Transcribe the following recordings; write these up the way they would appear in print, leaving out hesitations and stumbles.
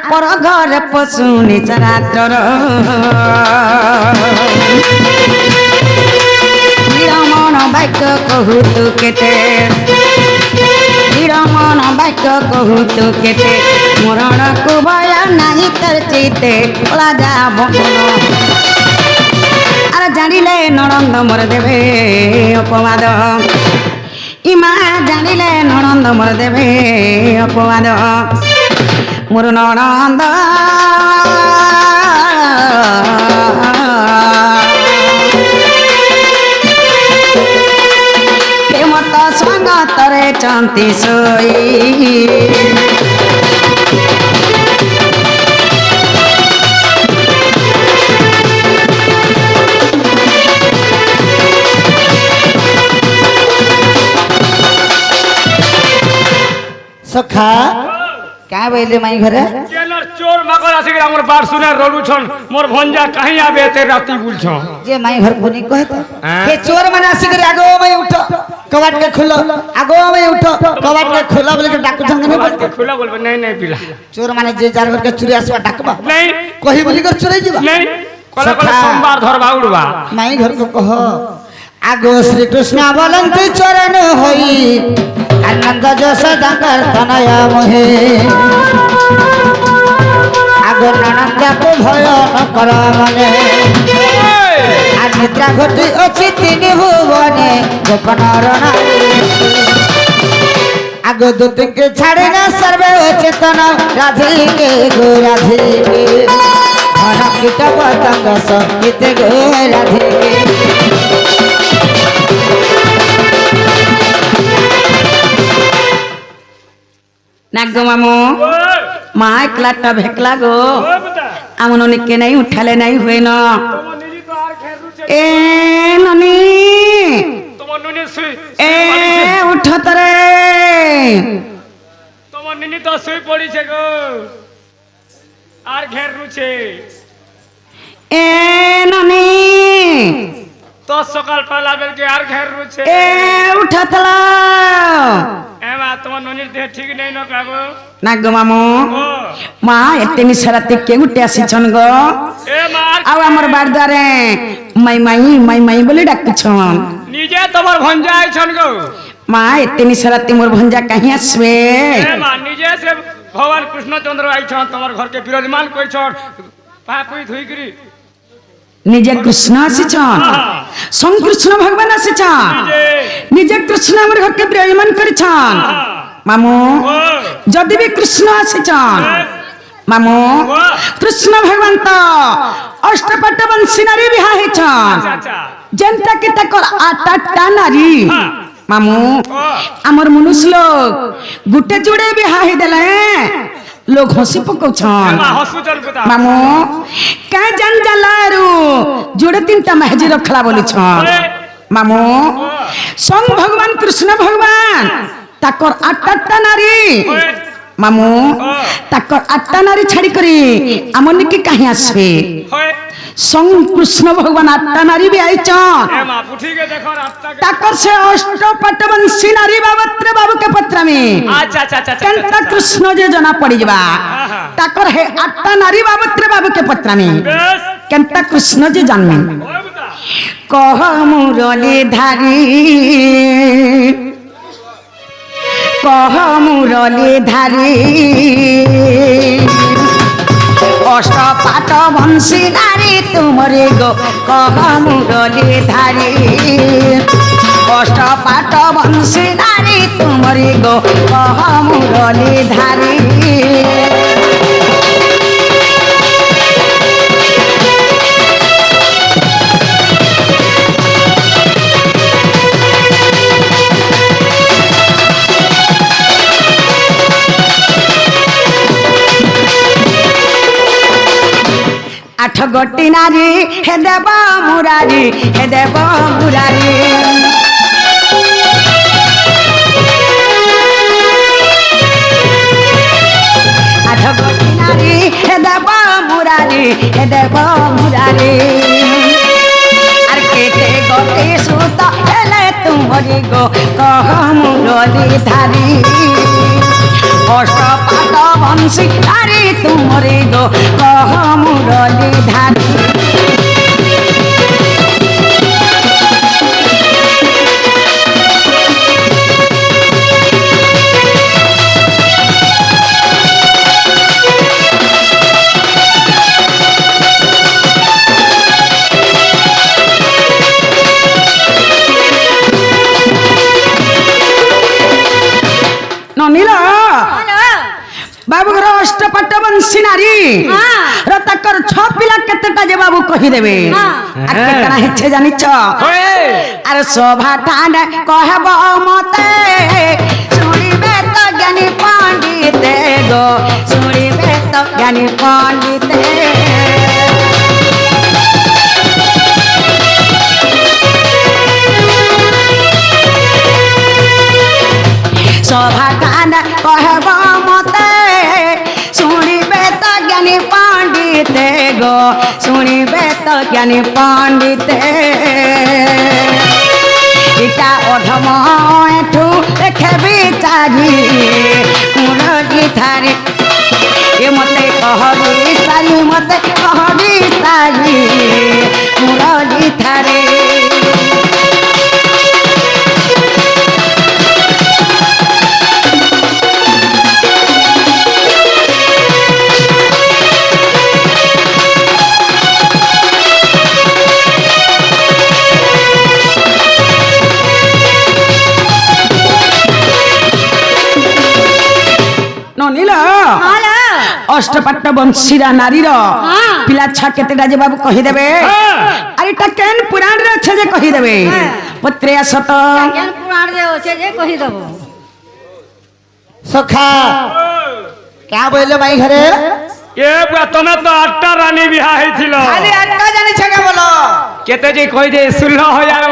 पर घर पशुनी चराचर मन वाक्य कहू तू केते मन वाक्य कहू तू केते मरण को भय नहीं तर चिते राजा भवन अरे जानिले ननंद मोर देवे अपवाद इमा जानिले ननंद मोर देवे अपवाद मोर ननंद मत स्वागतरे चंती सोई सखा क्या बोले माई घरे चोर मकर आसी के हमर बात सुने रोलू छन मोर भंजा कहीं आबे ते राती बुल छ जे माई घर कोनी कहे त के चोर माने आसी के आगो में उठ कबाट के खोलो आगो में उठ कबाट के खोला बोले के डाकू संग में कबाट के खोला बोलबे नहीं नहीं पिला चोर माने जे जार घर के चोरी आसवा डाकबा नहीं कहि बोली कर चोरी जीवा नहीं कोला कोला सोमवार धरबा उड़बा माई घर को कह आगो श्री कृष्ण बोलंत चरण होई आनंद जसोदा कर तनया मोहे आगो ननंद को भय न कर मने आज निद्रा घटी अछि तीन भुवने गोपन रणा आगो दूत के छाड़े न सर्वे चेतन राधिके गो राधिके धन कीट पतंग सहित गो राधिके नागो मामू माँ एकलाटा भेकला गो आमनो निके नहीं उठाले नहीं हुए न ए ननी ए उठ तरे তোমার নিনি তো শুই পড়িছে গো আর ঘের রুছে ए ननी তো সকাল পালা বেলকে আর ঘের রুছে ए उठ तला এমা তোমার ননির দেহ ঠিক নেই ন কাগো नागो मामू माँ एते निसराते के उठे आसीछन गो এ মার आउ हमर बारदारे माई माई बोले डाकुछन নিজে তোমার ভঞ্জা আইছন গো माँ एते निसराते मोर भंजा कहीं आसबे এ মা নিজে সে ভগবান কৃষ্ণচন্দ্র আইছন তোমার ঘরকে বিরাজমান কইছন পাপুই ধুইকরি निजे कृष्ण आसीछन संग कृष्ण भगवान आसीछन निजे कृष्ण हमर घर के विराजमान करिछन मामू जदि भी कृष्ण आसीछन मामू कृष्ण भगवान तो अष्टपट वंशी नारी बिहा हेछन जनता के तकर आटा नारी मामू हमर मनुष्य लोग गुटे जुड़े बिहा हे देले लोग हंसी पकौछन मामू का जन जलारू जोड़े तीनटा महजी रखला बोली छन मामू संग भगवान कृष्ण भगवान ताकर आठटा नारी मामू ताकर आठटा नारी छाड़ी करी हमन के कहीं आसबे संग कृष्ण भगवान आठटा नारी भी आइछन ताकर से अष्टपट वंशी नारी बाबत्र बाबू के पत्र में अच्छा अच्छा अच्छा कंता कृष्ण जे जना पड़ी जबा ताकर है आठटा नारी बाबत्र बाबू के पत्र में कंता कृष्ण जे जानमे कह मुरली धारी कह मुरली धारी अष्टपाट वंशी नारी तुमरे गो कह मुरली धारी अष्टपाट वंशी नारी तुमरे गो कह मुरली धारी आठ गोटी नारी हे देव मुरारी हे देव मुरारी आठ गोटी नारी हे देव मुरारी हे देव मुरारी आर केते गोटी सुत हेले तुमरी गो कह मुरली धारी অষ্টপাট বংশী আরে তুমরে গো কহ মুরলি ধারী ନନିଲ ବାବୁଙ୍କର ଅଷ୍ଟପାଟ ବଂଶୀ ନାରୀ ର ତାଙ୍କର ଛଅ ପିଲା କେତେଟା ଯେ ବାବୁ କହିଦେବେ আর কেতনা হেছে জানিছ আরে শোভা ঠান কহব মতে শুনিবে তো জ্ঞানী পণ্ডিতে গো শুনিবে তো জ্ঞানী পণ্ডিতে শোভা ঠান কহব মতে শুনিবে তো জ্ঞানী পণ্ডিতে গো শুনিবে তো জ্ঞানী পণ্ডিতে ইটা অধম এঠু দেখে বিচারি মুরগি থারি এ মতে কহবি সারি মতে কহবি সারি মুরগি থারি ননিল অষ্টপাট বংশীরা নারীর পিলা ছা কেতেটা যে বাবু কহিদেবে আর এটা কেন পুরাণ রে আছে যে কহিদেবে পত্রে আসত জ্ঞান পুরাণ যে আছে যে কহি দেব সখা क्या बोले भाई घरे এ তমে তো 8টা রানী বিয়া হয়েছিল খালি একটা জানিছ কে বলো কেতে যে কই দে 16000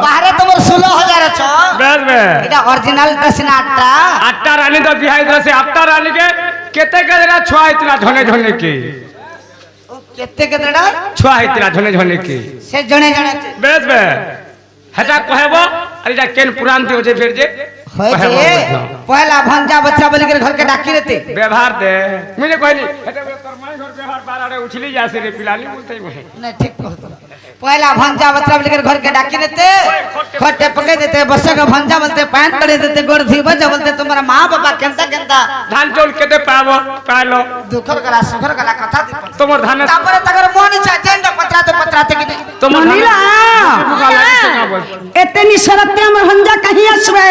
বাহারে তোমার 16000 আছে বেশ বেশ এটা অরিজিনাল ড্রেস না আটটা 8টা রানী তো বিয়া হয়েছিল সে 8টা রানীকে কেতে কেতেটা ছুয়া হয়েছিল ঝনে ঝনে কে কেতে কেতেটা ছুয়া হয়েছিল ঝনে ঝনে কে সে জনে জনে বেশ বেশ হেটা কহেব আর এটা কেন পুরাণ দিয়ে হচ্ছে ফের যে হয়েছে পয়লা ভঞ্জা বাচ্চা বলি করে ঘরকে ডাকি রেতে ব্যবহার দে মুঝে কইলি হেটা তোর মাই ঘর ব্যবহার বারারে উছলি যাছে রে পিলানি বলতেই মহে না ঠিক কহতো পয়লা ভঞ্জা বাচ্চা বলি করে ঘরকে ডাকি রেতে খটে পকে দেते बसे का भंजा बोलते पैन पड़े देते गोड़ धीबा जा बोलते तुम्हारा मां बाबा केनता केनता ধান চাউল কেতে পাবো পাইলো दुखर गला सुखर गला कथा दी তোমার ধান तापर तगर मोन इच्छा जेंदा पत्राते कि তোমার ধান ননিলা মুখা লাগিছে না বল এতে নিশরাতে আমার ভঞ্জা কাহি আসবে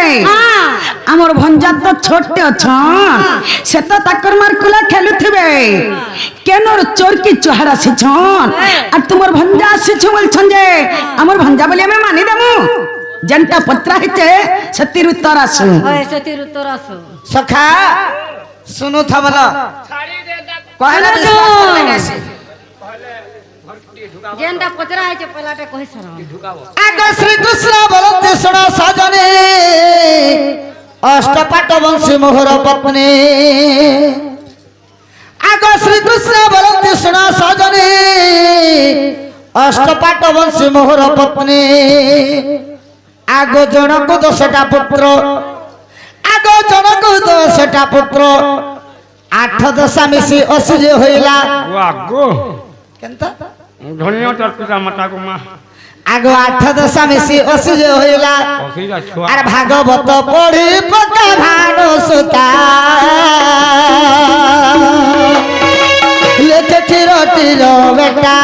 আমার ভঞ্জা তো ছোটে অছন সে তো তাকর মার কুলা খেলুথিবে কেনর চোর কি চোহার আসিছন আর তোমার ভঞ্জা আসিছ বলছন যে আমার ভঞ্জা বলি আমি মানি দেমু যেনটা পত্রা হইছে সতীর উত্তর আসু হয় সতীর উত্তর আসো सखा सुनो था बोलो कहला बोलो। विश्वास करने कैसे যেনটা পচরা আছে পয়লাটা কই সর आगे श्री कृष्ण बोलते सुनो सजने अष्टपाट वंशी मोहर पत्नी आगे श्री कृष्ण बोलते सुनो सजने अष्टपाट वंशी मोहर पत्नी आगो जनक 10टा पुत्र आगो जनक 10टा पुत्र 8 मिशी 80 হইলা ওয়া গো কেনতা ধনিয়া তোর পিতা মাতা গো মা आगो 8 मिशी 80 হইলা অসিরা ছুয়া আর ভাগবত পড়ি পকা ভানো সুতা লেখে টির বেটা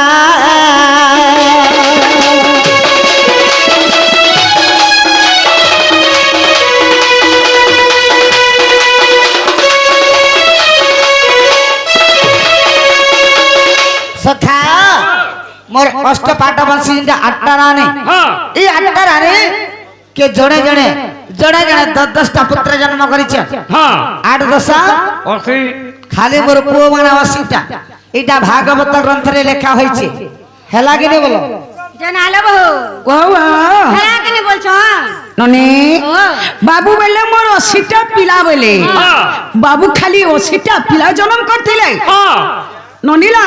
सखा मोर अष्टपाट बंशी 8टा रानी হ্যাঁ এই 8টা রানী কে জনে জনে 10টা পুত্র জন্ম করেছে হ্যাঁ 8 10 অসি খালি মোর পুଅ মানে 80টা এটা ভাগবত গ্রন্থরে লেখা হয়েছে হেলা কিনে বলো জানালে বহু ও হ্যাঁ কেনে বলছ ননি ও বাবু বলে মোর 80টা পিলা বলে হ্যাঁ বাবু খালি 80টা পিলা জন্ম করଥିଲେ হ্যাঁ ননিলা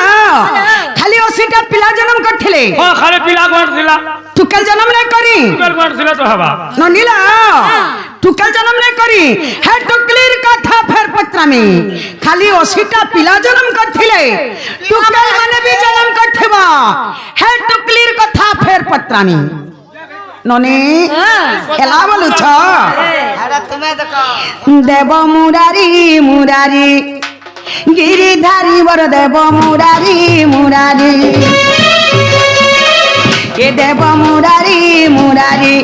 খালি 80টা পিলা জন্ম করଥିଲେ হ্যাঁ খালি পিলা গড় দিলা টুকেল জন্ম নাই করি টুকেল কোন ছিল তো হবা ননিলা টুকেল জন্ম নাই করি হে টুকলির কথা ফের পত্রামি খালি 80টা পিলা জন্ম করছিলে টুকেল মানে भी জন্ম করথিব হে টুকলির কথা ফের পত্রামি ননি এলা বলুছ আরে তুমি দেখো দেব মুরারি মুরারি গিরিধারী বর দেব মুরারি মুরারি এ দেব মুরারি মুরারি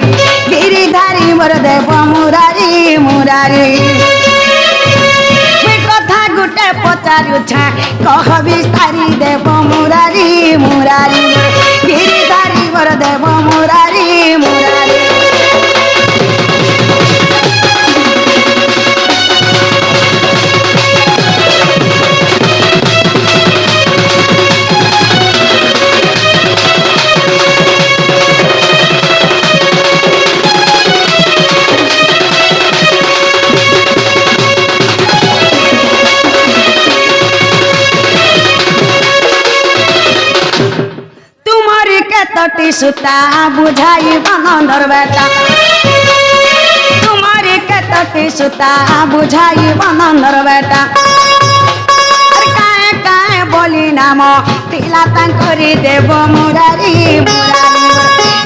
গিরিধারী বর দেব মুরারি মুরারি কথা গুটে পচারুছা কহ বিস্তারি দেব মুরারি মুরারি গিরিধারী বর দেব মুরারি মুরারি तटी सुता बुझाई बानर बेटा तुम्हारी के तटी सुता बुझाई बानर बेटा काए काए बोली नाम तिला तांकरी देव मुरारी मुरारी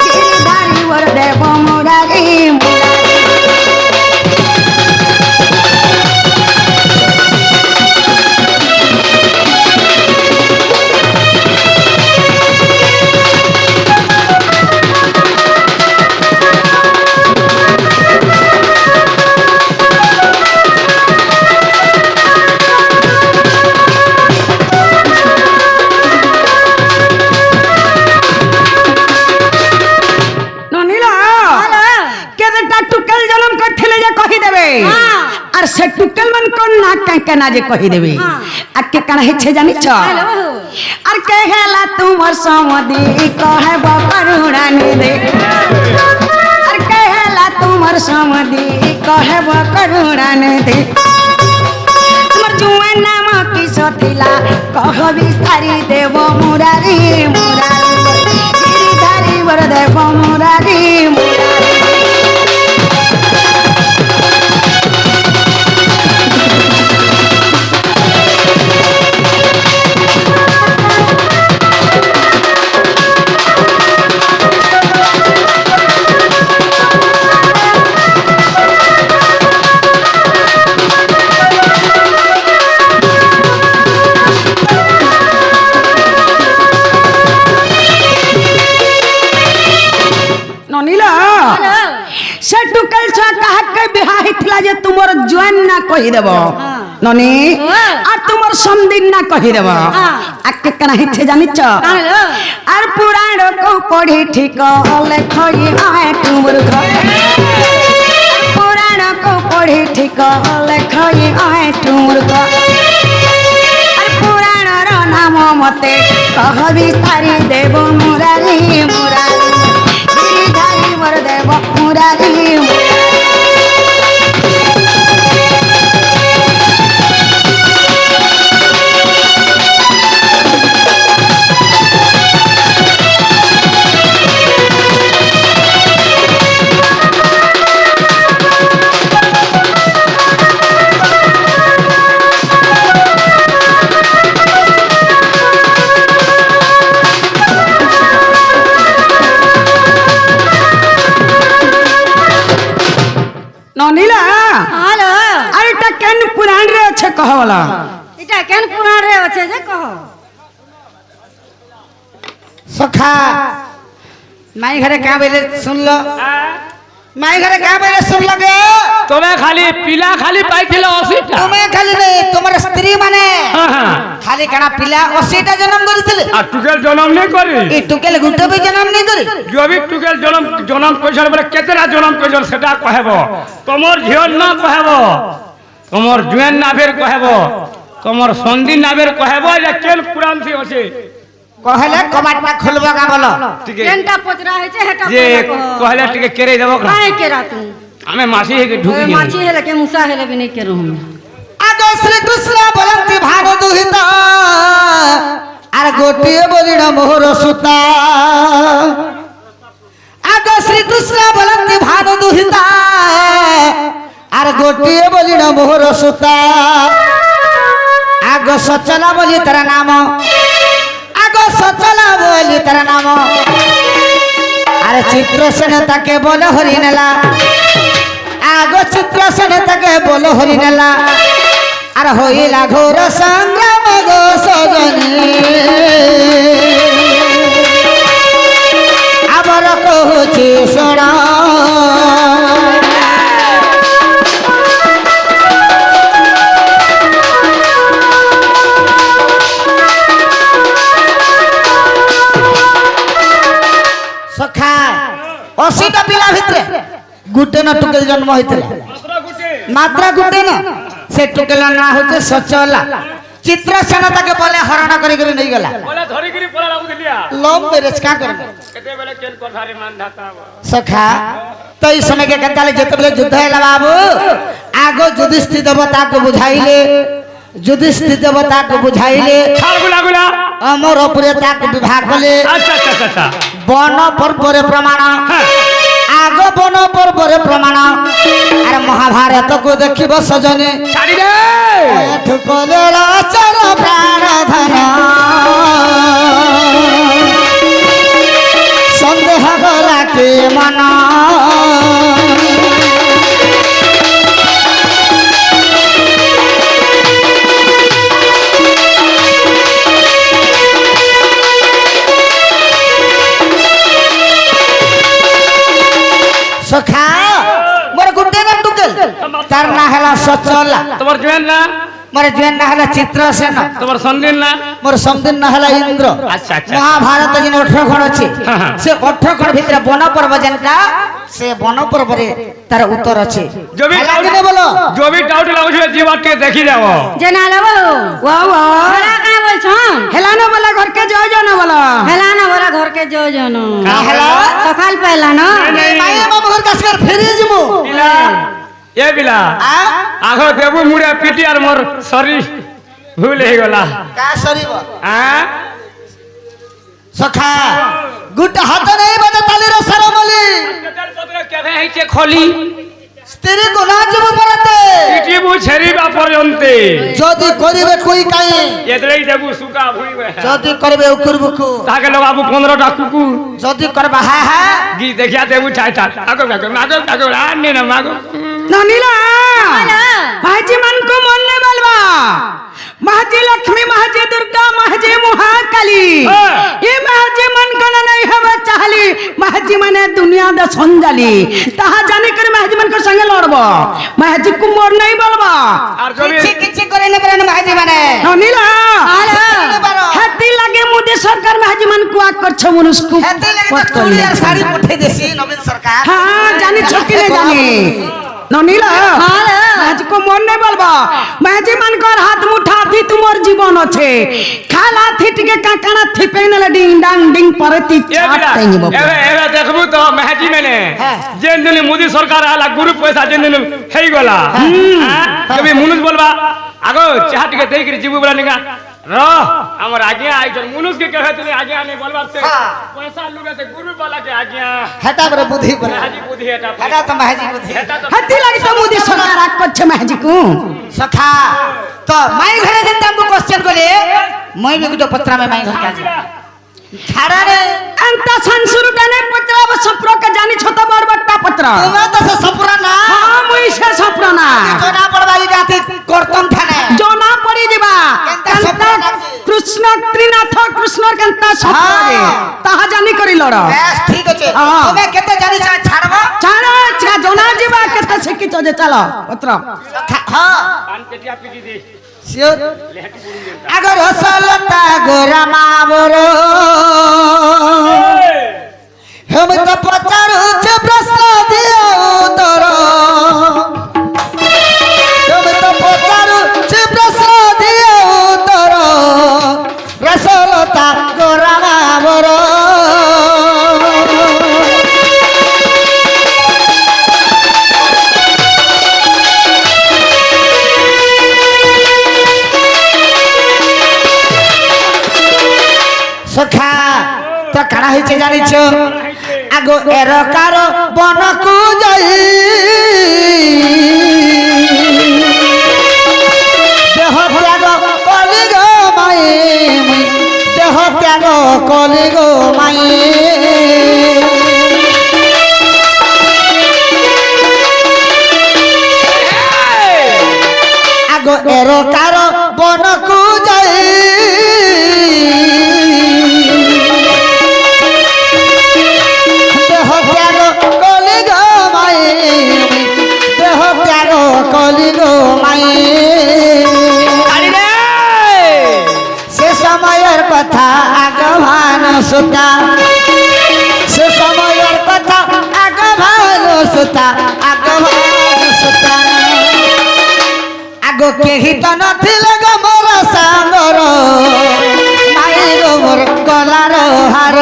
गिरिधारी वर देव मुरारी मुरारी আর সে টুকেল মান কোন না কাকে না যে কহি দেবে আর কে কানা হেছে জানিছ আর কে হেলা তোমার সমদি কহেব করুণা নিদে আর কে হেলা তোমার সমদি কহেব করুণা নিদে তোমার জুয়া নাম কিস থিলা কহ বিস্তারি দেব মুরারি মুরারি গিরিধারী বর দেব মুরারি মুরারি से टुकल छा कहा के बिहा हितला जे तुमर जॉइन ना कहि देब ननी आ तुमर समदिन ना कहि देब आ के कना हिथे जानि छ आर पुराण को पढ़ी ठीक लेखई आए तुमर घर पुराण को पढ़ी ठीक लेखई आए तुमर घर आर पुराण रो नाम मते कहबी सारी देव मुरारी मुरारी गिरिधारी वर देव मुरारी ननीला हेलो अरे टा केन पुराण रे अच्छे कहवला इटा केन पुराण रे আছে যে কহ सखा माई घरे क्या बोले सुन लो माई घरे क्या बोले सुन लो गे तुम्हें खाली पिला खाली पाइथिल 80टा तुम्हें खाली नहीं तुम्हारे स्त्री माने खाली कणा पिला 80टा जन्म करथिले आ टुकेल जन्म नहीं करी ई टुकेल गुटे भी जन्म नहीं करी जो भी टुकेल जन्म कइसन बोले केतना जन्म कइसन सेटा कहबो तमर झियन ना कहबो तमर जुएन ना फेर कहबो तमर संदी ना फेर कहबो जे केन पुराण थी আছে कहले कबाटटा खोलबो का बोलो ठीक है কেনটা পচরা হইছে হেটা जे कहले टिके केरे देबो का কাই কেরা তু हमें मासी है के ढुकी नहीं মাছি হেলে কে মুসা হেলে भी नहीं केरो हम आगो श्री कृष्ण बोलंती भाग दुहिता आर गोटिए बोलिना मोहर सुता শ্রীকৃষ্ণ বলନ୍ତି ভানু দুহিতা আর গোটিয়ে বলি না মোহর সুতা আগ সচলা বলি তার নাম আগ সচলা বলি তার নাম আর চিত্রসেন তাকে বলে হরি নেলা আগ চিত্রসেন তাকে বলে হরি নেলা আর হইলা ঘোর সংগ্রাম গো সজনী আবার কହୁছি শোনা সখা 80টা পিলা ভিতরে গুটে না টুকেল জন্ম হইছিল মাত্র গুটে না সে টুকেল না হচ্ছে সচলা চিত্রসেন তাকে বলে হরণ করি করি নেই গলা বলে ধরি গিরি পড়া লাগু দিলিয়া লম বেরেজ কা করবে কেতে বেলে কেন কথারে মান ধাতা সখা তো এই সময় কে কালে যেতবেলে যুদ্ধ হেলা বাবু আগো যুধিষ্ঠির দেবতাকে বুঝাইলে যুধিষ্ঠির দেবতাকে বুঝাইলে ছাড় গুলা গুলা অমর উপরে তাকে বিবাহ কলে আচ্ছা আচ্ছা আচ্ছা বন পর্বরে প্রমাণ হ্যাঁ আগ বন পর্বরে প্রমাণ আর মহাভারত কো দেখিব সজনে ছাড়ি দে ঠুকলে রাচর প্রাণ ধন সন্দেহ রাখে মন সখা মোর গুটে না টুকেল তার না হেলা সচলা তোমার জুয়েন না মোর জুয়েন না হেলা চিত্রসেন তোমার সন্দিন না মোর সমদিন না হেলা ইন্দ্র আচ্ছা আচ্ছা মহাভারত যেন 18 খণ্ড আছে হ্যাঁ, হ্যাঁ। সে 18 খণ্ড ভিতরে বন পর্ব যেটা সে বন পর্বরে তার উত্তর আছে জবি হেলা কিনে বলো জবি ডাউট লাগুছে জীবনকে দেখি যাও জেনা লবো ওয়া ওয়া হেলা কাঁ বলছন হেলা না বলা ঘরকে জয় জয় না বলা হেলা না বলা ঘরকে যাও জানো কা হেলা সকাল পেলা না মাইয়া বাবুর কাছে ফিরে যাবো বিলা এ বিলা আগ দেবু মুড়ে পিটি আর মোর শরীর ভুল হয়ে গলা কা সরিব হ্যাঁ সখা গুট হাত নেই বাজে তালির সরমলি কেতার পত্র কেবে হইছে খলি স্ত্রী কো না যাব পড়তে পিটি বু ছেড়িবা পর্যন্তে যদি করিবে কই কাই এদরেই দেবু সুকা ভুইবে যদি করবে উকুর বুকু তাকে লগাবু 15টা কুকুর যদি করবা হ্যাঁ হ্যাঁ গি দেখিয়া দেবু চাইটা আগো আগো মাগো আগো আনি না মাগো ননিলা ভাইজি মান को मन ने बलवा महाजी लक्ष्मी महाजी दुर्गा महाजी महाकाली हाँ। ये महाजी मन कन नहीं हवे चाहली महाजी माने दुनिया द संजाली ताहा जाने कर महाजी मन को संगे लड़बो महाजी को मोर नहीं बलवा আর জবি কিছি কিছি করে নেবে না মাঝি মানে ননিলা আরে হাতি লাগে মোদি सरकार महाजी मन को आक करछ मनुष्य হেতে লাগে पट তো कर চুড়ি ले আর শাড়ি পঠে দেছি নবীন সরকার हाँ जानी छोकी नहीं जानी ननीला महाजी को मन नहीं बोलबा महाजी मन कर हाथ मुठा थी तुमर जीवन अच्छे खाला थी टिके काकाना थी पेनले डिंग डांग डिंग परती এ चाट বিলা तेंगी बाबू এবে এবে দেখবু তো মেহাজি মেনে হ্যাঁ। যেন দিন মোদি সরকার আলা গ্রুপ পয়সা যেন দিন হেই গলা কবি মুনুষ বলবা আগো চাহা টিকে দেই করে জীবু বলা নিগা র আমার আগে আইজন মুনুষ কে কহে তুমি আগে আনে বলবার সে হ্যাঁ। পয়সা লুগে তে গ্রুপ वाला के आगे হেটা করে বুদ্ধি করে মেহাজি বুদ্ধি এটা হেটা তো মাঝি বুদ্ধি এটা তো हाथी लगी तो मोदी सरकार आक करछ महाजी को সখা তো মাই ঘরে যেতে আমকো কোশ্চেन করে মই भी गुटो पत्रा में माई घर का ছাড়া রে अंत संसुर कने पत्रा व सप्रो के जानी छोटा बड़ बट्टा पत्रा তুমি তো সে সপুরা না हां मुई से सप्रोना জোনা পড়বালি রাতে করতম থানে जोना पड़ी दिबा केनता कंता सप्रो लागजे। कृष्ण त्रिनाथ कृष्ण कंता सप्रो रे हाँ। ताहा जानी करी लड़ বেশ ঠিক আছে হ্যাঁ। তুমি কেতে জানি ছাড়বো चारा चा जोना जीवा केते सिकी तो जे चलो पत्रा হ্যাঁ পান কেটিয়া পিটি দে শিওর লেহাটি পুরি দে আগর হসলতা গোরামা বড় हम तो पचारू छे प्रश्न दियो उतर हम तो पचारू छे प्रश्न दियो उतर रसलता गोरामा बड़ সখা তো কানা হইছে জানিছ আগো এরকার বনকু যাই দেহ ত্যাগ কলি গো মাই দেহ ত্যাগ কলি গো মাই আগো এরকার বনকু যাই দেহ ত্যাগ কলি গো মাই দেহ ত্যাগ কলি গো মাই সে সময়ের কথা আগভান সুতা সে সময়ের কথা আগভান সুতা আগভান সুতা আগো কেহি তো নথিলে গো মোর সাଙ୍ଗর মাই গো মোর গলার হার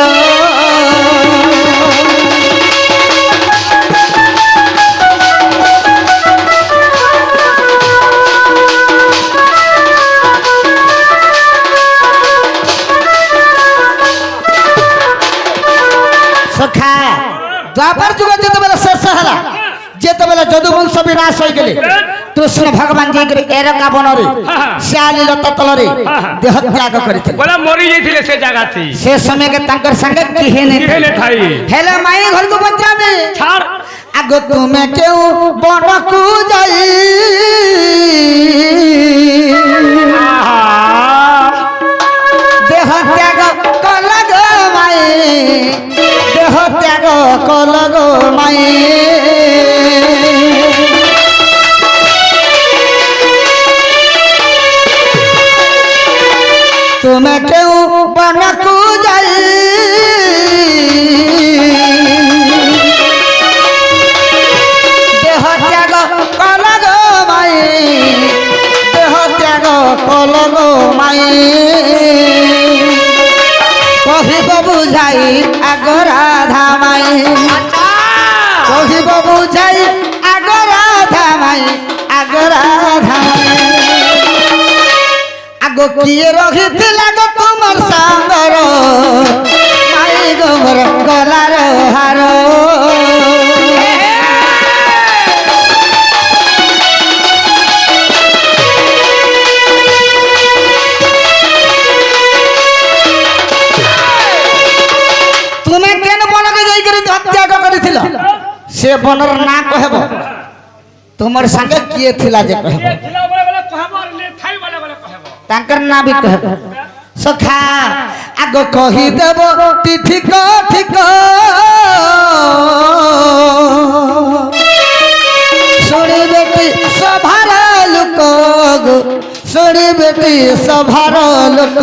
সখা দ্বাপর যুগ যেতবেলে শেষ হেলা যেতবেলে যদুবংশ বিনাশ হয়ে গেলে কৃষ্ণ ভগবান যাইকরি এরকা বনরে শিয়ালি লতা তলরে দেহ ত্যাগ করিଥିଲେ বলা মরি যাইଥିଲେ সে জায়গাতে সে সময়কে তাঙ্কর সঙ্গে কিহেনে কেনে ঠাই হেলে মাই ঘরକୁ পচাবে ছাড় আগো তুমি কেউ বনকু যাই দেহ ত্যাগ কল গো মাই দেহ ত্যাগ কল গো মাই তুমি কেউ বনকু যাই দেহ ত্যাগ কল গো মাই দেহ ত্যাগ কল গো মাই কহিব বুঝাই আগ রাধা মাই কহিব বুঝাই আগ রাধা মাই আগ রাধা মাই আগো কিয়ে রহিଥିଲା গো তোমার সাଙ୍ଗর মাই গো মোর গলার হার তুমি কেন বনকে যাইকরি ত্যাগ করিছিল সে বনর না কহব তোমার সঙ্গে কিয়ে থিলা যে কহব ଥିଲା বলে বলে কহব আর লে ঠাই বলে বলে কহব তাঙ্কর না বি কহব সখা আগ কহি দেব ঠিক ঠিক শুনি বেটি সভার লোক গো শুনি বেটি সভার লোক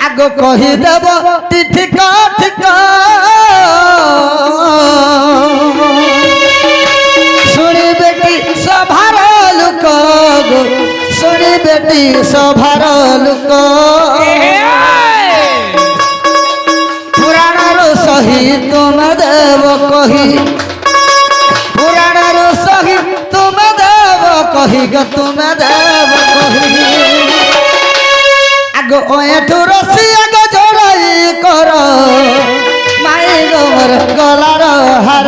আগ কহি দেব ঠিক ঠিক শুনি বেটি সভার লোক গো শুনি বেটি সভার লোক পুরাণর সহি তুমি দেব কহি পুরাণর সহি তুমি দেব কহি গো তুমি দেব কহি আগো এঠু রসি আগ জড়াই কর মাই গো মোর গলার হার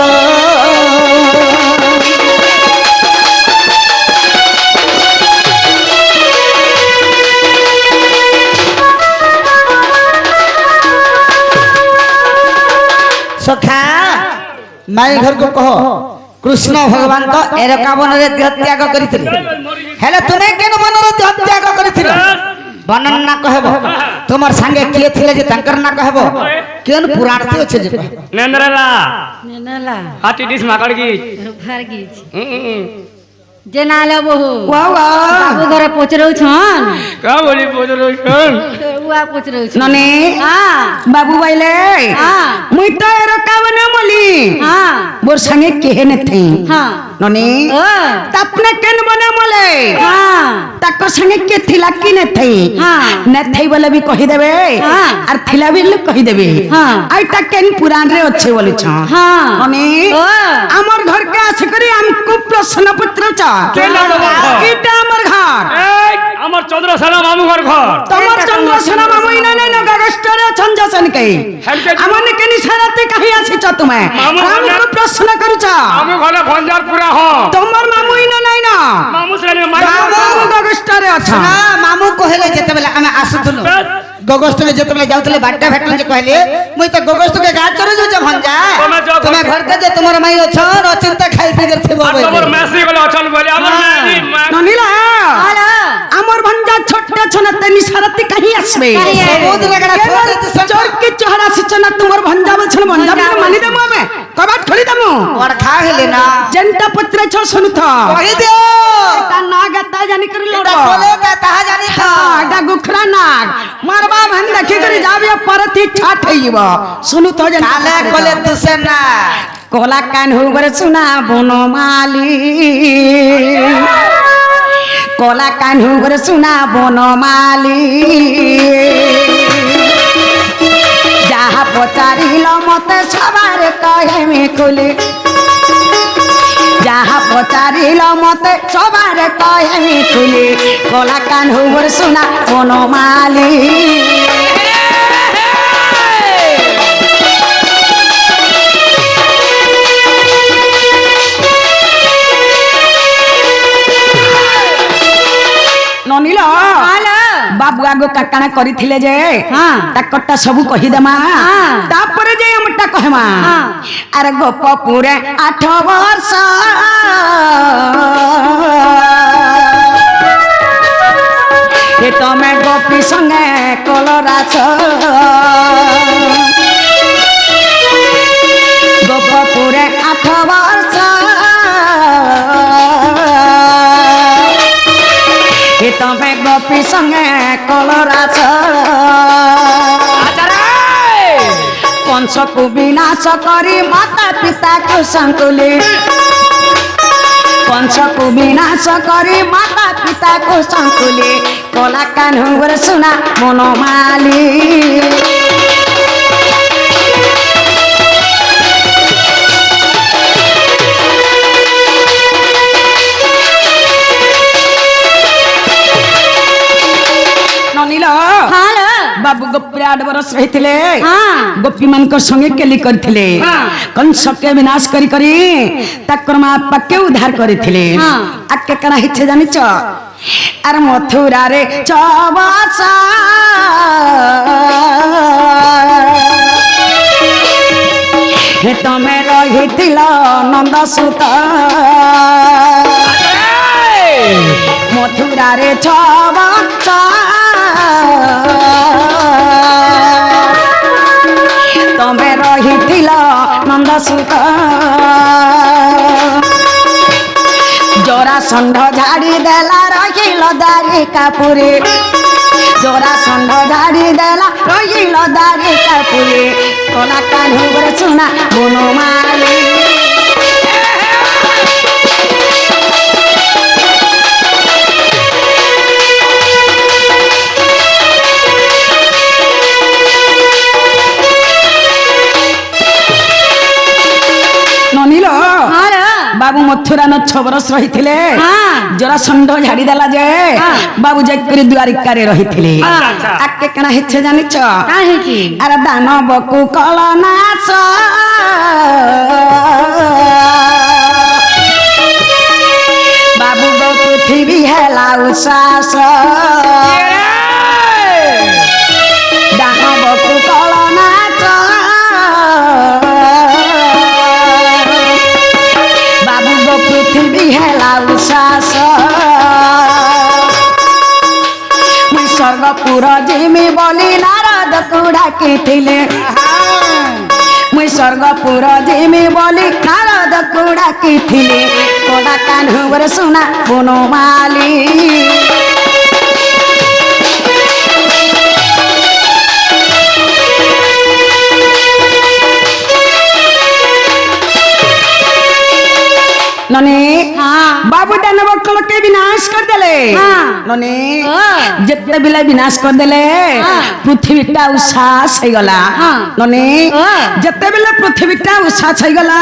সখা মাই ঘরକୁ কহ কৃষ্ণ ভগবান তো এরকা বনরে দেহ ত্যাগ করিଥିଲେ হেলে তুমি কেন বনরে দেহ ত্যাগ করিছিল বর্ণন না কহব তোমার সঙ্গে কিয়ে ছিলে যে তাঙ্কর না কহব কেন পুরাণ তে আছে যে নেন্দ্রলা নেনেলা হাতি ডিস মাকড় কি রূপার গিয়েছি যে নালে বহু ওয়া ওয়া বাবু ঘরে পচরৌছন কা বলি বদলো শুন উয়া পচরৌছন ননে হ্যাঁ বাবু বাইলে হ্যাঁ মুই তো এরকা বনে মলি হ্যাঁ মোর সঙ্গে কেহেনে থে হ্যাঁ ननी ओ तपने केन बने मोले हाँ ताको संगे के थिला कि ने थई हाँ। ने थई बोले भी कहि देबे हाँ। आर थिला भी कहि देबे हाँ। आइटा केन पुराण रे अच्छे बोले छ हाँ ननी ओ हमर घर के आस करी हमको प्रश्न पत्र छ केना তোমার ঘর? इटा हमर घर এই আমার চন্দ্রসেনা মামুঘর ঘর तमर चंद्र सेना मामू इना ने न गगस्टर छंजसन के হেনকে हमने के निशाराते कहि आछि छ तुमे मामू हमको घरे- प्रश्न करू छ মামু ঘরে ভঞ্জারপুরা হ तमर मामू इना নাই ना মামু শ্রেণী मामू गगस्टर छ না মামু কহিলে যেতেবেলে আমি আসুথুলু গগস্টলে যেতেবেলে যাউতলে বাড্ডা ভেটলে যে কহিলে মুই তো গগস্টকে গাছ চরে যাউছ ভঞ্জা তুমি যাও তুমি ঘরকে যে তোমার মাই অছ অচিন্তা খাই পিগর থিব আর তোমার মেসি গলে অচল বলে আমার মেসি ननीला हेलो हमर भंजा छोटे छना ते निशाराते कहि आसबे कहीं आए। বহুত লাগা ছোট चोर के चोहरा सिचना तुमर भंजा बोल छन भंजा बोल मानी देमु हमें कबाट खोली देमु ওর খা হেলে না जेंटा पत्र छ सुनु था কহি দিও ता नाग ता जानी करी এটা लोड़ो বলে তা তাহা জানি তো आगा गुखरा नाग मारबा भन देखि करी जाबे परती ठाठ हइब सुनु तो जन কালে কলে তুসে না कोला कान हो बर सुना बनमाली कोला कान हो बर सुना बनमाली जहा पचारिल मते सबार कहे में खुली जहा पचारिल मते सबार कहे में खुली कोला कान हो बर सुना बनमाली ननीला हेलो बाबू आगो काकाना करिथिले जे हाँ। ताकटा सब कहि देमा हाँ। तापरे जे हमटा कहमा हाँ। अरे गोप पुरे 8 वर्ष हे तमे गोपी संगे कलराछ गोप पुरे 8 वर्ष हे तमे गोपी संगे कलराछ कंस को विनाश करी माता पिता को संकुली कंस को विनाश करी माता पिता को संकुली कोला कान हुवर सुना मनमाली ननीला हेलो बाबू गोपी 8 बरस रहिथिले हाँ। गोपी मान को संगे केली करथिले हाँ। कंस के विनाश करी करी ताकर मां पक्के उद्धार करथिले हाँ। आके कना हिचे जानि छ अरे मथुरा रे चबासा हे तमे रहिथिल नंद सुत मथुरा रे चबासा तमे रहिथिल नंद सुत जोरा षंढ झाड़ी देला रहिल दारिका पुरी जोरा षंढ झाड़ी देला रहिल दारिका पुरी कोला कान हुबर सुना बनमाली ननीलो हेलो बाबू मथुरा न 6 बरस रहिथिले हाँ। जरा षंढ झाड़ी देला जे हाँ। बाबू जाकरी द्वारिका रे रहिथिले अच्छा, अच्छा। आके कना हिचे जानि छ काहे की अरे दानव को कलनाश बाबू गो पृथ्वी हेला उसास दानव को कलनाश बाबू गो पृथ्वी हेला उसास मुई स्वर्गपुर जिमी बोली नारद को डाकिथिले मुई स्वर्गपुर जिमी बोली नारद को डाकिथिले कोडा कान हुबर सुना बनमाली नने हाँ बाबू दानव कुल के विनाश कर देले हाँ। नने हाँ। जितने बिले विनाश कर देले हाँ। पृथ्वी टा उसास हो गला हाँ। नने हाँ। जितने बिले पृथ्वी टा उसास हो गला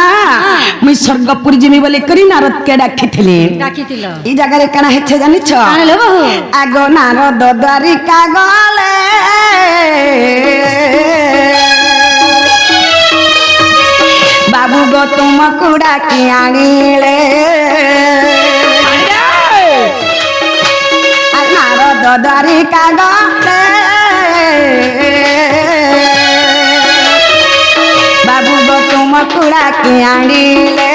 मुई स्वर्गपुर जिमी बोले करी नारद के डाकिथिली डाकिथिल ई जगह रे कना हेछे जानिछ काने लो बहु आगो नारद द्वारिका गले बाबू गो तुम कुड़ा की आनिले नारद द्वारिका गले बाबू गो तुम कुड़ा की आनिले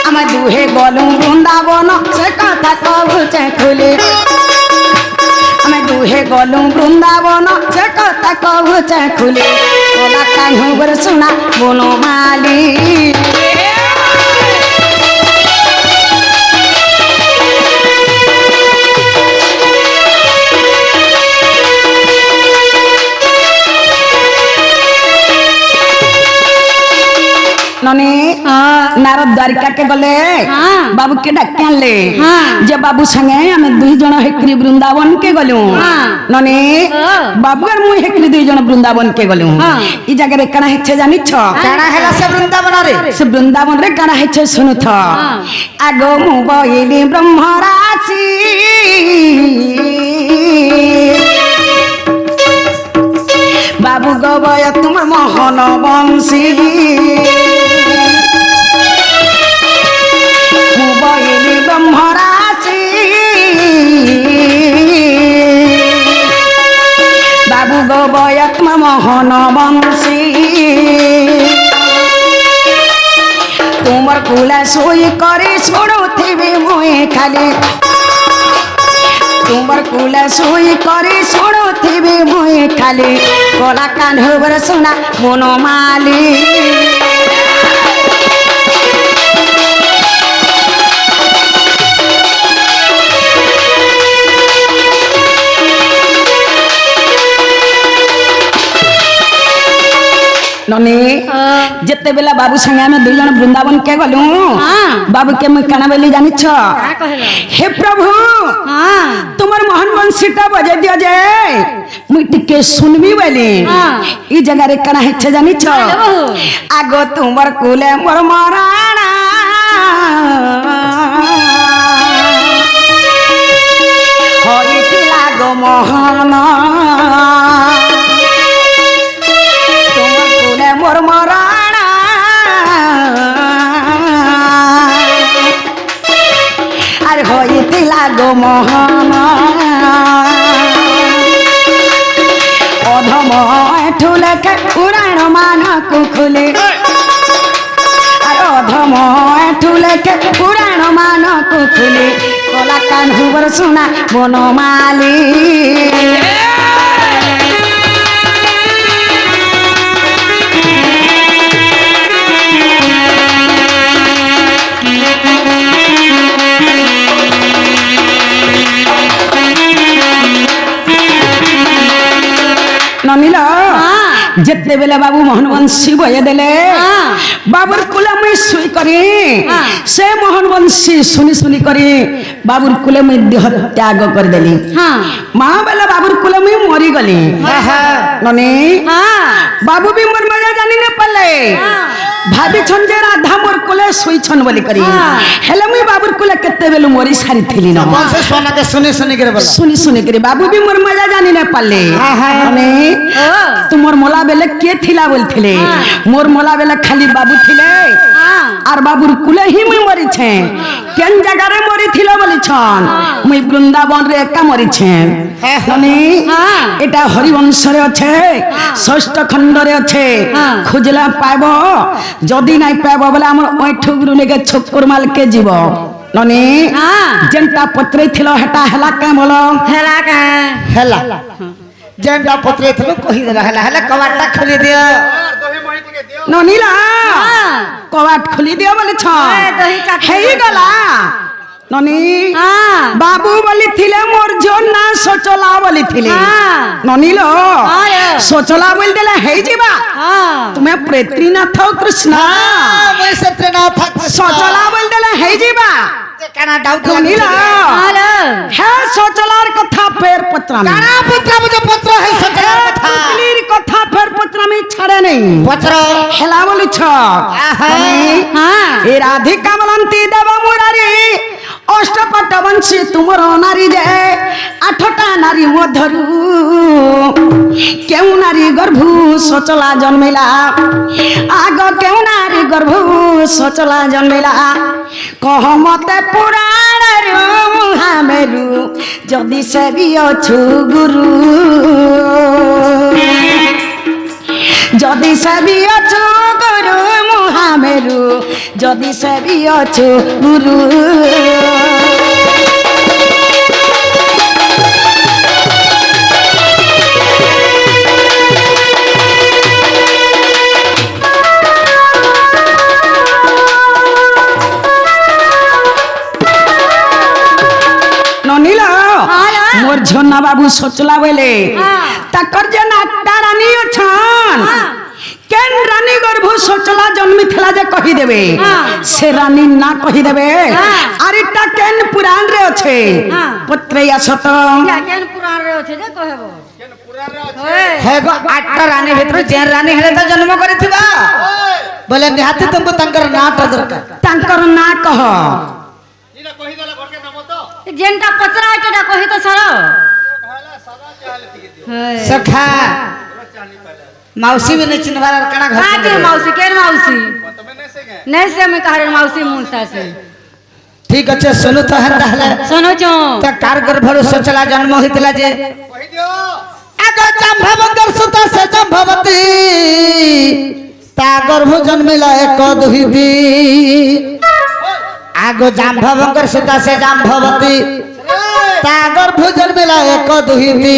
आम दुहे गलु बृंदावन से कथा कहूचे खुली आम दुहे गलु बृंदावन से कथा कहूचे खुली बोला कान्हू बर सुना बोनो माली नने नारद द्वारिका के गले हाँ। बाबू के डाके आनले हाँ। जे बाबू संगे आमे दुई जण हेकरी वृंदावन के गलु हाँ। नने हाँ। बाबू और मुई हेकरी दुई जण वृंदावन के गलु हाँ। ई जगह रे कना हेछे जानिछ काना हेला से वृंदावन रे से वृंदावन रे कना हेछे सुनुथ आगो मु बइली ब्रह्मराशि बाबू गवय तुम मोहन बंशी मुबइली ब्रह्मराशि बाबू गवय तुम मोहन बंशी तुमर कुला सोई करे छोड़ुथिबी मुई खाली तुमर कुला सोई करे छोड़ुथिबी मुई खाली कोला कान्हू बर सुना मोनो माली ननी जिते बेला बाबू संगे में दुई जन वृंदावन के गलु हाँ। बाबू के मुई काना बेली जानिछ का कहलो हे प्रभु हाँ तुमर मोहन बंशीटा बजे दिया जे मुई टिके सुनबी बेली हाँ। ई जगह रे कना हेछे जानिछ हेलो। आगो तुमर कुले मोर मराणा होइति लागो मोहन तुमर कुले मोर मराणा आर होइति लागो मोहन अधम ठुले के उड़ाण मानक खुले आर अधम ठुले के उड़ाण मानक खुले कोला कान्हू बर सुना बनमाली नमिला जितने बेले बाबू मोहनवंशी बजे देले बाबुर कुल में सुई करी से मोहनवंशी सुनी सुनी करी बाबुर कुल में देह त्याग कर देली माँ बेले बाबुर कुल में मरी गली ननी बाबू भी मोर मजा जानी न पले भाभी छन जे राधा मोर कुले सुई छन बोली करी हेले मुई बाबुर कुले केते बेलु मोरी सारी थिली न कौन से सोना के सुनी सुनी करे बोला सुनी सुनी करी बाबू भी मोर मजा जानी न पले ननी तुमर मोला बेले के थिला बोल थिले मोर मोला बेले खाली बाबू थिले आर बाबुर कुले ही मुई मरी छे केन जगह रे मरी थिला बोली छन मुई वृंदावन रे एका मरी छे ननी एटा हरिवंश रे अच्छे षष्ठ खंड रे अच्छे खोजला पाइबो जदी नाइ पाइबो बोले हमर ओठु गुरु लेके छोकर माल के जीव ननी जेंटा पत्रे थिलो हेटा हला का बोलो हेला जेंटा पत्रे थलो कहि देला हेला हेला कवाटा खोली दियो ननीला कवाट खोली दियो बोले छ हेई गला ননি হ্যাঁ বাবু বলিছিলে মোর ঝিও না সচলা বলিছিলে হ্যাঁ ননিল হ্যাঁ সচলা বলি দেলে হেই ଯିବା হ্যাঁ তুমি প্রেত্রীনাথ কৃষ্ণ মই সত্রে না থাক সচলা বলি দেলে হেই ଯିବା কানা ডাউট ননিল হ্যালো হে সচলার কথা ফের পত্রামি কানা পুত্র মুঝে পত্র है সত্রে কথা পুতলির কথা ফের পত্রামি ছাড়ে নেই পত্র হেলা বলুছ আহা। হ্যাঁ এ রাধিকা বলন্তি দেব মুরারি অষ্টপট বংশী তুমর নারী যে আঠটা নারী মধ্যরু কেউ নারী গর্ভ সচলা জন্মিলা আগ কেউ নারী গর্ভ সচলা জন্মিলা কহ মতে পুরাণরু হামেরু যদি সে বি অছু গুরু যদি সবি অছু গুরু মুহামেরু যদি সবি অছু গুরু ননিল হ্যালো মোর ঝন্না বাবু সচলা বলে হ্যাঁ। তাকর যে নাটটা রানী অছন হ্যাঁ। কেন রানী গর্ভ সচলা জন্মি থিলা যে কহি দেবে হ্যাঁ। সে রানী না কহি দেবে হ্যাঁ। আর এটা কেন পুরাণ রে আছে হ্যাঁ। পত্রে আসত কেন পুরাণ রে আছে যে কহেব ওই হে গো আটটা রানী ভিতরে যে রানী হেলে তো জন্ম করিথিবা বলে নিহাতি তুমको তাঙ্কর নাটা দরকার তাঙ্কর না কহ যেনটা পচরা এটা কহি তো সর সখা মাউসী भी नहीं चिन्हवार कणा घर কাকে মাউসি কেন মাউসি नहीं से मैं कहरे माउसी मुंसा से ठीक আছে শুনু তো হেন তাহলে सुनो चो তা কার গর্ভରୁ সচলা জন্ম হইতিলা যে আগ জাম্ভবঙ্গর সুত সে জাম্ভবতী তা গর্ভ জন্মিলা এক দুহিতি আগ জাম্ভবঙ্গর সুত সে জাম্ভবতী তা গর্ভ জন্মিলা এক দুহিতি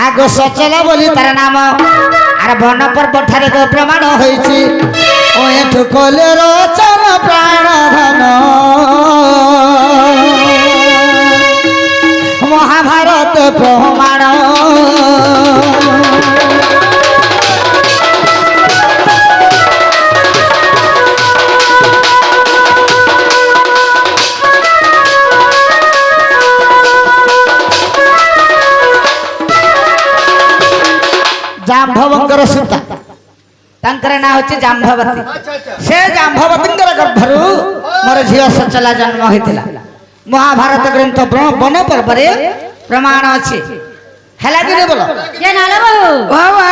আগ সচলা বলি তার নাম আর বন পর্ব ঠারে তো প্রমাণ হয়েছি ও এঠু কলে রচন প্রাণ ধন মহাভারত প্রমাণ জাম্ভবঙ্গর সীতা তাঙ্কর না হচ্ছে জাম্ভবতী সে জাম্ভবতীঙ্কর গর্ভরু মোর ঝিও সচলা জন্ম হইতিলা মহাভারত গ্রন্থ বন পর্বরে প্রমাণ আছে হেলা দিনে বলো ये नाला बहु বাবা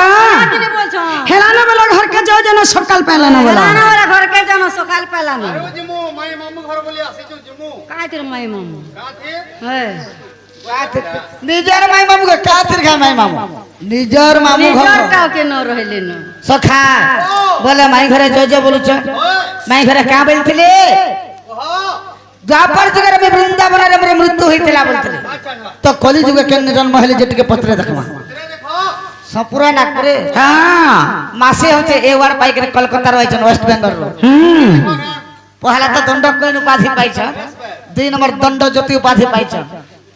किने बोल छो হেলানো বেলা ঘর কে যাও যেন সকাল পেলানো বেলা ना वाला घर के जानो सकाल पहला ना जिमु माई मामू घर बोली आसी जो जिमु काय तेरे माई मामू काथे है নিজের মাই মামু কে কাতির খা মাই মামু নিজের মামু ঘর निजर टाव के न रहले न সখা বলে মাই ঘরে জয় বলুছ মাই ঘরে কা বলছিলে দ্বাপর যুগের মে বৃন্দাবনের মে মৃত্যু হইতিলা বলছিলে তো কলি যুগে কেন জন্ম হলে যে টিকে পত্রে দেখমা সপুরা না করে হ্যাঁ মাসে হচ্ছে এ ওয়ার্ড পাই করে কলকাতার আইছেন ওয়েস্ট বেঙ্গল র পহলা তো দণ্ড কইন উপাধি পাইছ দুই নম্বর দণ্ড জ্যোতি উপাধি পাইছ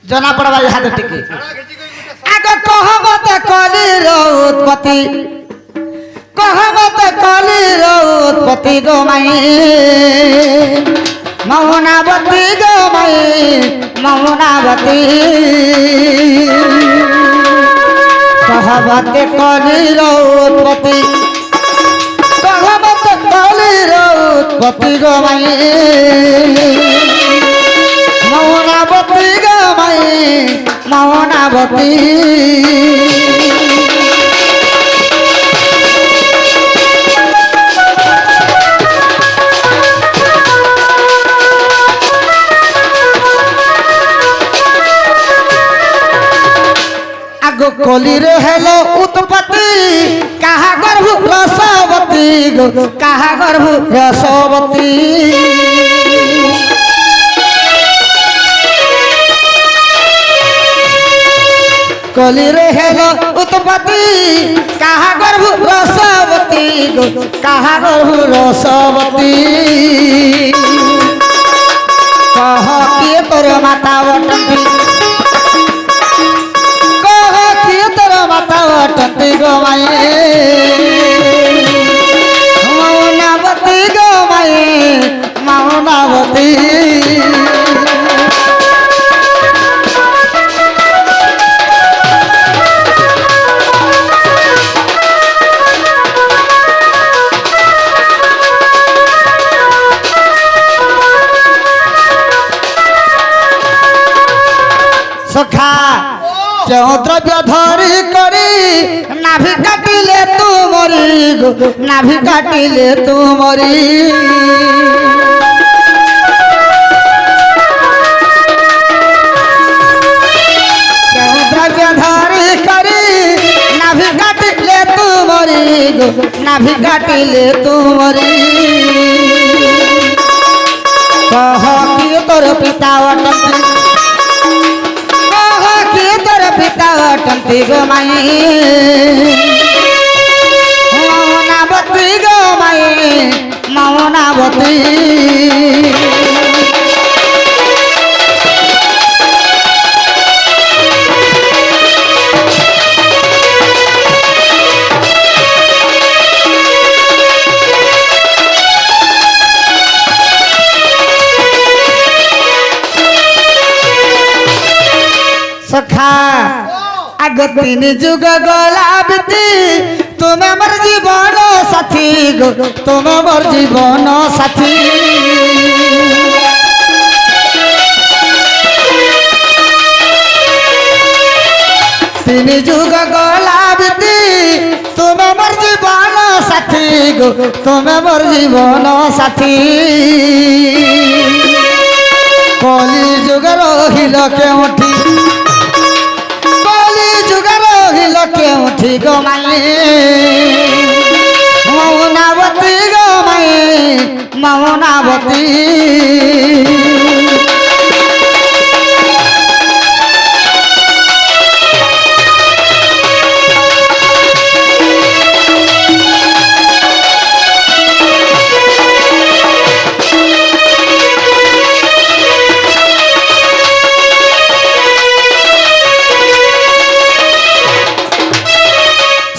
জনা পড়বা হাত টিকে আগ কহবত কলির উৎপত্তি কহবত কলির উৎপত্তি গো মাই মৌনাবতী গো মাই মৌনাবতী কহবত কলির উৎপত্তি কহবত কলির উৎপত্তি গো মাই মৌনাবতী গো মাই মৌনাবতী আগ কলির হেল উৎপত্তি কাহা গর্ভ রসবতী গো কাহা গর্ভ রসবতী কলির হেল উৎপত্তি কাহা গর্ভ রসবতী গো কাহা গর্ভ রসবতী কহ কি তোর মাতা অটন্তি কহ কিয়ে তোর মাতা অটন্তি গো মায়ে মৌনাবতী গো মায়ে মৌনাবতী সখা কেউ দ্রব্য ধরি করি নাভি কাটিলে তু মরি গো নাভি কাটিলে তু মরি কেউ দ্রব্য ধরি করি নাভি কাটিলে তু মরি গো নাভি কাটিলে তু মরি কহ কি তোর পিতা অটন্তি তোর পিতা অটন্তি গো মায়ে মৌনাবতী গো মায়ে মৌনাবতী সখা আগ তিন যুগ গলা বিতি তুমি আমার জীবন সাথী গো তুমি আমার জীবন সাথী তিন যুগ গলা বিতি তুমি আমার জীবন সাথী গো তুমি আমার জীবন সাথী কলি যুগ রহিল কেউঠি কেউঠি গো মায়ে মৌনাবতী গো মায়ে মৌনাবতী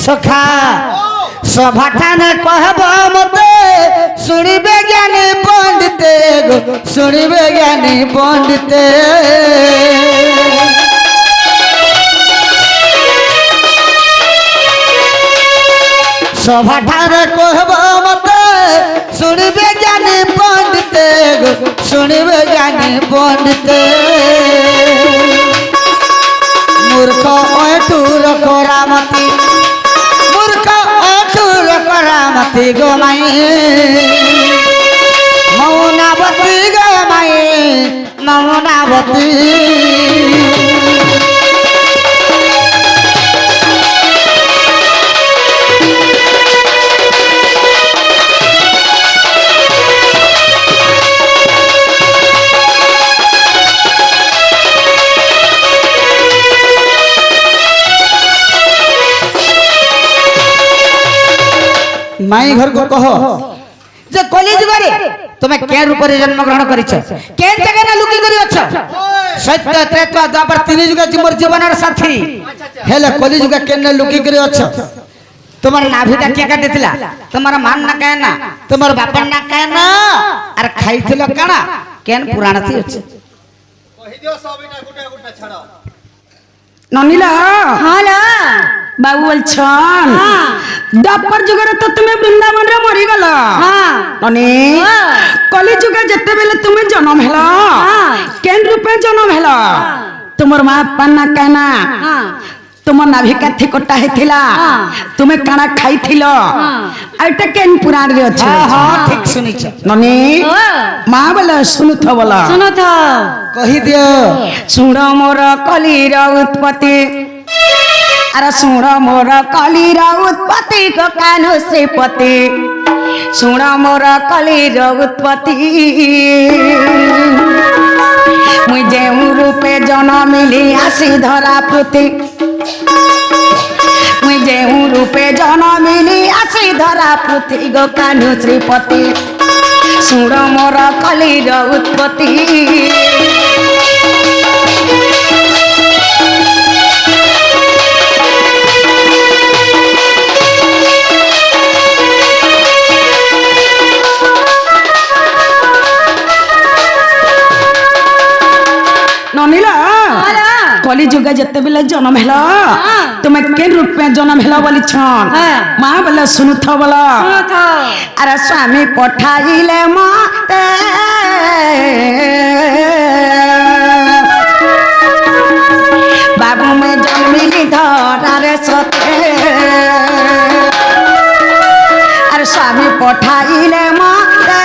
সখা সভাঠানে কহব মতে শুনিবে জ্ঞানী পণ্ডিতে গো শুনিবে জ্ঞানী পণ্ডিতে সভাঠানে কহব মতে শুনিবে জ্ঞানী পণ্ডিতে গো শুনিবে জ্ঞানী পণ্ডিতে মূর্খ অটুর করামতি करामती गो माये मौनावती गो माये मौनावती माई घर को कहो जे कलियुग रे तुमे के रूप रे जन्म ग्रहण करिछ के जगह ना लुकी करी अछ सत्य त्रेता द्वापर तीन युग मोर जीवनर साथी हेले कलियुग केने लुकी करी अछ तुम्हार नाभिटा के काटिथिला तुम्हार मान ना कहना तुम्हार बापन ना कहना अरे खाइथिलो काना केन पुराण थी अछ कहि दियो सबइना गुटा गुटा छाड़ो ननिला हाँ ला बाबू बोलछन द्वापर जुगर तो तुम्हें वृंदावन रे मरी गला हाँ ननी हाँ। कली जुग जते बेले तुम्हें जन्म हेला हाँ। केन रूपे जन्म हेला तुमर मां पन्ना कहना हाँ तुम नाभि काथी कोटा हेथिला हाँ। तुम्हें काना खाइथिलो आइटा केन पुराण रे अछि हां ठीक सुनिछ ननी मां बोला सुनुथ बोला सुनो तो कहि दियो सुण मोर कलीर उत्पत्ति अरे सुण मोर कलीर उत्पत्ति को कान्हो श्रीपति सुण मोर कलीर उत्पत्ति मुई जेउ रूपे जनमिली आसी धरा पृथ्वी मुई जेउ रूपे जनमिली आसी धरा पृथ्वी गो कान्हो श्रीपति ଶୁଣ ମୋର କଲିର ଉତ୍ପତ୍ତି ନନିଲା କଲି ଯୁଗ ଯେତେବେଳେ ଜନ୍ମ ହେଲ ତୁମେ କେନ୍ ରୂପେ ଜନ୍ମ ହେଲ ବୋଲି ଛନ୍ ମା ବୋଲେ ଶୁଣୁଥ ବୋଲ ଆରେ ସ୍ୱାମୀ ପଠାଇଲେ ମତେ ବାବୁ ମେ ଜନ୍ମିଲି ଧରାରେ ସତେ ଆରେ ସ୍ୱାମୀ ପଠାଇଲେ ମତେ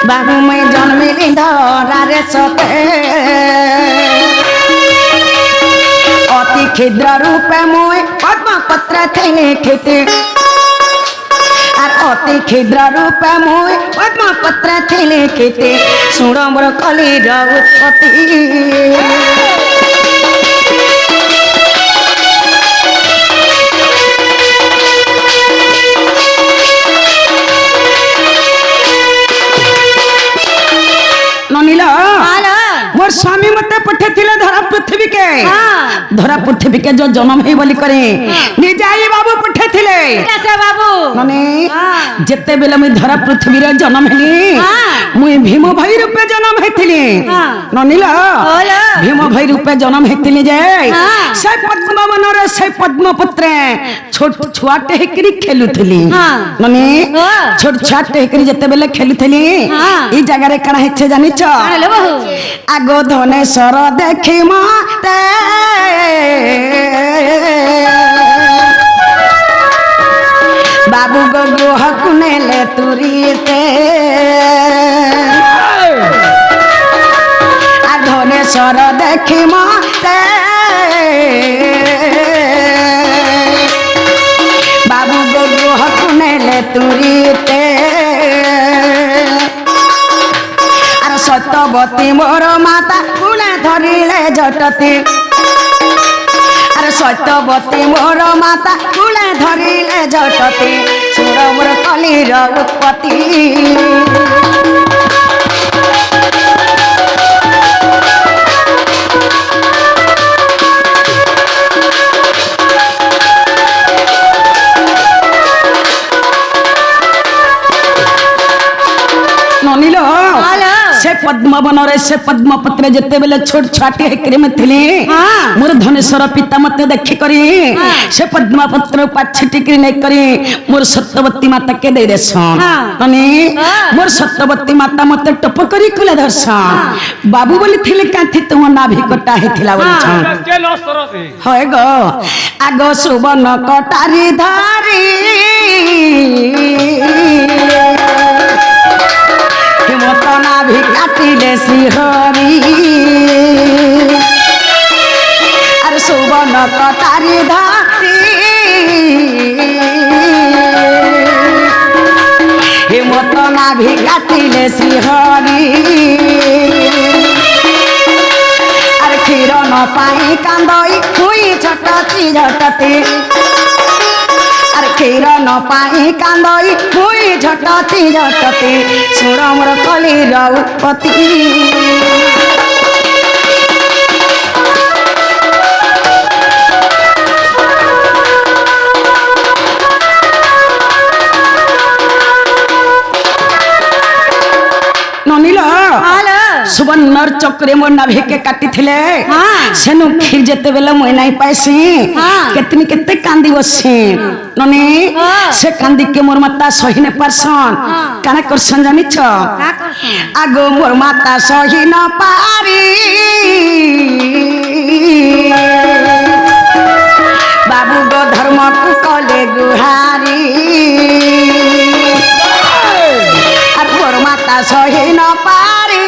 बाबू मैं जन्मिली धरारे सते अति क्षुद्र रूपे मुई पद्मपत्र थी लिखित अति क्षुद्र रूपे मुई पद्मपत्र थी लिखित शुण मोर कलिर उत्पत्ति ननीला मोर स्वामी मते पठे थिले धरा पृथ्वी के धरा पृथ्वी के जो जन्म हे बोली करे निजाई बाबू पठे थिले कैसे बाबू ननी जते बेला मैं धरा पृथ्वी रे जन्म हेली मुई भीम भाई रूपे जन्म हेथिली ननीला भीम भाई रूपे जन्म हेथिली जे से पद्मवन रे से पद्मपत्र छोट छुआटे हेकरी खेलुथली ननी छोट छुआटे हेकरी जते बेला खेलुथली ई जगह रे कणा हेछे जानि छ आगो धनेश्वर देखी माते बाबू गो ग्रह कुनेले तुरीते आ धनेश्वर देखी माते बाबू गो ग्रह कुनेले तुरीते सत्यवती मोर माता कुले धरिले जटती अरे सत्यवती मोर माता कुले धरिले जटती सुर मोर कलिर उत्पत्ति ननीलो से पद्मवन रे से पद्मपत्र जते बेले छोट छाटी हेकरे में थिले मोर धनेश्वर पिता मते देखि करी से पद्मपत्र पाछटी करी नै करी मोर सत्यवती माता के दे देसन तनी मोर सत्यवती माता मते टप करी कुले दर्शन बाबू बोली थिले काथि तुम नाभि कटा हेथिला बोली छन होय गो आगो सुबन कटारी धारी हिमतना भी काटिले श्रीहरी अरे सुबन कटारी धारी हिमतना भी काटिले श्रीहरी अरे क्षीर न पाई कांदई हुई झटती झटती अरे क्षीर न पाई कांदई हुई झटती झटती सुर मोर कलिर उत्पत्ति ननीला सुवर्णर चक्रे मोर नाभि के काटी थिले सेनु खीर जते बेला मोय नाही पाइसी केतनी केते कांदी बसी ननी से कांदी के मोर माता सही न परसन काना करसन जानि छ आगो मोर माता सही न पारी बाबू गो धर्म को कले गुहारी और मोर माता सही न पारी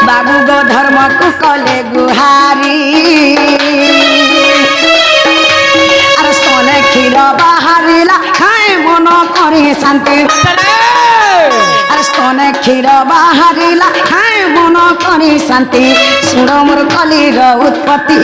बाबू गो धर्म को कले गुहारी और स्तने क्षीर बाहरिला खाए मन करे शांति और स्तने क्षीर बाहरिला खाए मन करे शांति सुर मोर कलिर उत्पत्ति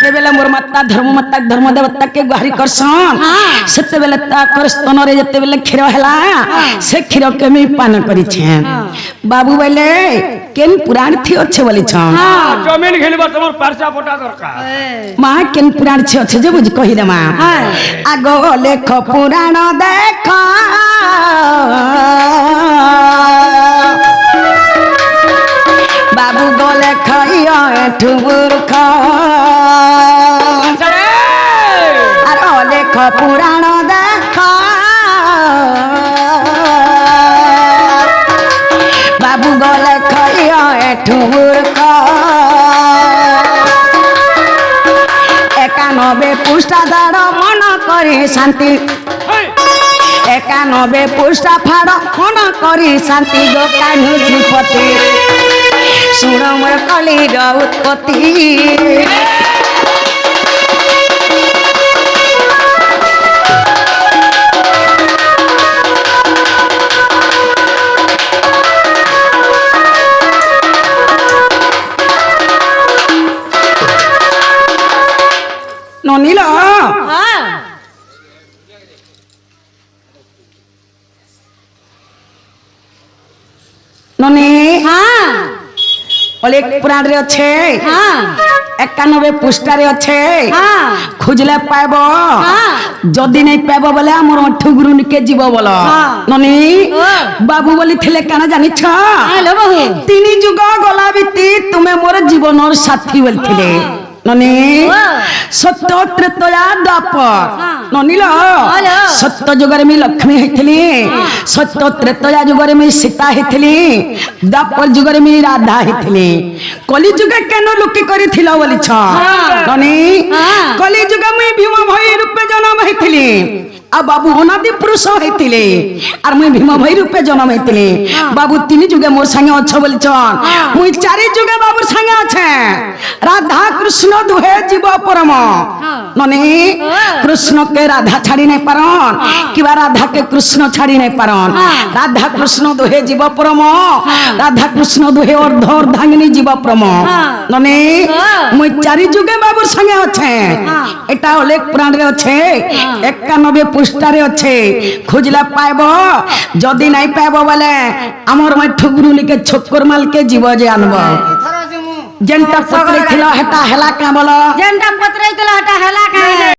যেতেবেলে মোর মাতা ধর্ম দেবতা কে গুহারি করছন সেতেবেলে তাকর স্তনরে যেতেবেলে ক্ষীর হেলা সে ক্ষীর কে আমি পান করিছে বাবু বলে কেন পুরাণ থি আছে বলিছন জমিন ঘেলিবা তোমার পারচা পটা দরকার মা কেন পুরাণ ছি আছে যে বুঝি কহি দে মা আগ লেখ পুরাণ দেখ বাবু গলে খাইয়া এঠু মূর্খ আর লেখ পুরাণ দেখ বাবু গলে খাইয়া এঠু মূর্খ 91 পৃষ্ঠা দাঁড় মন করে শান্তি 91 পৃষ্ঠা ফাড় মন করে শান্তি গো কানু শ্রীপতি শুণ মোর কলির উৎপত্তি ননিল ননি অনেক পুরাণে আছে 91 পৃষ্ঠারে আছে খুঁজলে পাইব যদি নাই পাইব বলে আমার ঠুগুরুনিকে জীব বল ননি বাবু বলি থিলে কেন জানিছ তিনি যুগ গলা বিতি তুমি মোর জীবনর সাথী বলছিলে ননি সত্য ত্রেতয়া দ্বাপর ননিল সত্য যুগরে আমি লক্ষ্মী হইଥିଲି সত্য ত্রেতয়া যুগরে আমি সীতা হইଥିଲି দ্বাপর যুগরে আমি রাধা হইଥିଲି কলি যুগে কেন লুকি করিছিল বলিছ ননি কলি যুগে আমি ভীম ভৈ রূপে জন্ম হইଥିଲି आ बाबू अनादि पुरुष होइतिले आर मुई भीम भई रूपे जन्म होइतिले बाबू तीन जुगे मोर संगे अछ बोलछन मुई चारि जुगे बाबूर संगे আছে राधा कृष्ण दुहे जीव परम नने कृष्ण के राधा छाड़ी नहीं पारन किबा राधा के कृष्ण छाड़ी नहीं पारन राधा कृष्ण दुहे जीव परम राधा कृष्ण दुहे अर्धांगिनी जीव परम नने मुई चारि जुगे बाबूर संगे আছে এটা অনেক পুরাণে আছে 91 পুষ্টারে আছে খুঁজলে পাইব যদি নাই পাইব বলে আমার মাই ঠুগুরুনিকে ছক্কর মালকে জীব যে আনব যেনটা পত্রে ছিল হেটা হেলা কা বলো जेंटा पत्र हेला का